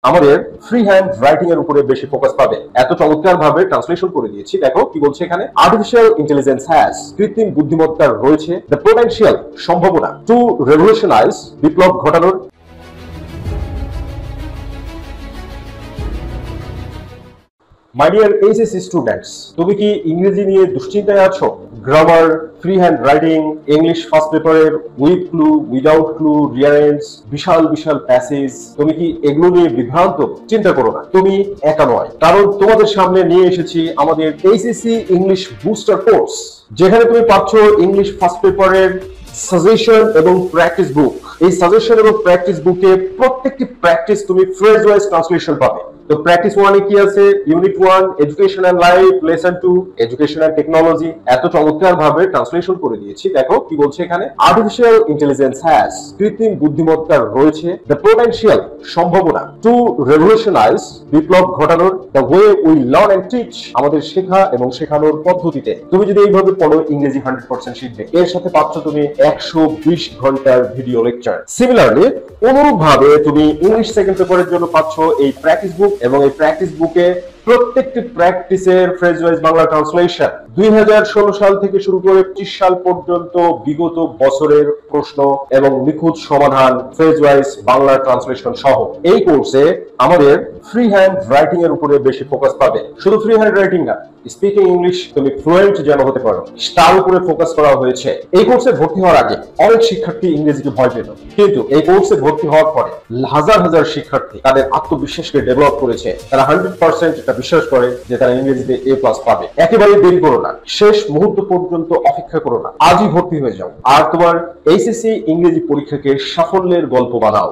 আমাদের free hand writing এর উপরে বেশি ফোকাস পাবে। এত চমৎকার ভাবে ট্রান্সলেশন করে দিয়েছি। দেখো কি বলছে এখানে, আর্টিফিশিয়াল ইন্টেলিজেন্স হ্যাজ, কৃত্রিম বুদ্ধিমত্তার রয়েছে, দ্য পোটেনশিয়াল, সম্ভাবনা, টু রেভলিউশনাইজ, বিপ্লব ঘটানোর। মাই ডিয়ার এইচএসসি স্টুডেন্টস, তুমি কি ইংরেজি নিয়ে দুশ্চিন্তায় আছো? Grammar, free hand writing, English first পেপারের with clue, without clue, rearrange, বিশাল বিশাল প্যাসেজ, তুমি কি এগুলো নিয়ে বিভ্রান্ত? চিন্তা করো না, তুমি একা নয়, কারণ তোমাদের সামনে নিয়ে এসেছি আমাদের এইচএসসি ইংলিশ বুস্টার কোর্স, যেখানে তুমি পাচ্ছ ইংলিশ ফার্স্ট পেপারের সাজেশন এবং প্র্যাকটিস বুক। এই সাজেশন এবং প্র্যাকটিস বুকে প্রত্যেকটি প্র্যাকটিস তুমি ফ্রেজ ওয়াইজ ট্রান্সলেশন পাবে। তো প্র্যাকটিস 1 এ কি আছে? Unit 1 education and life, lesson 2 education and technology. এত চমৎকার ভাবে ট্রান্সলেশন করে দিয়েছি। দেখো কি বলছে এখানে, আর্টিফিশিয়াল ইন্টেলিজেন্স হ্যাজ, কৃত্রিম বুদ্ধিমত্তার রয়েছে, দ্য পোটেনশিয়াল, সম্ভাবনা, টু রেভলিউশনাইজ, বিপ্লব ঘটানোর, the way we learn and teach, আমাদের শেখা এবং শেখানোর পদ্ধতিতে। তুমি যদি এইভাবে পড়ো, ইংরেজি 100% শিখবে। এর সাথে পাচ্ছ তুমি 120 ঘন্টার ভিডিও লেকচার। সিমিলারলি অনুরূপ ভাবে তুমি ইংলিশ সেকেন্ড পেপারের জন্য পাচ্ছ এই প্র্যাকটিস বুক, এবং এই প্র্যাকটিস বুকে প্রত্যেকটি প্র্যাকটিসের ফ্রেজ ওয়াইজ বাংলা ট্রান্সলেশন, 2016 সাল থেকে শুরু করে 25 সাল পর্যন্ত বিগত বছরের প্রশ্ন এবং নিখুঁত সমাধান, ফ্রেজ ওয়াইজ বাংলা ট্রান্সলেশন সহ। এই কোর্সে আমাদের ফ্রি হ্যান্ড রাইটিং এর উপরে বেশি ফোকাস পাবে। শুধু ফ্রি হ্যান্ড রাইটিং না, স্পিকিং ইংলিশ তুমি ফ্লুয়েন্ট যেন হতে পারো, তার উপরে ফোকাস করা হয়েছে। এই কোর্সে ভর্তি হওয়ার আগে অনেক শিক্ষার্থী ইংরেজিকে ভয় পেত, কিন্তু এই কোর্সে ভর্তি হওয়ার পরে হাজার হাজার শিক্ষার্থী তাদের আত্মবিশ্বাসকে ডেভেলপ করেছে। তারা 100% এটা বিশ্বাস করে যে তারা ইংরেজিতে A+ পাবে। একেবারে দেরি করো না, শেষ মুহূর্ত পর্যন্ত অপেক্ষা করো না, আজই ভর্তি হয়ে যাও আর তোমার এইচএসসি ইংরেজি পরীক্ষাকে সাফল্যের গল্প বানাও।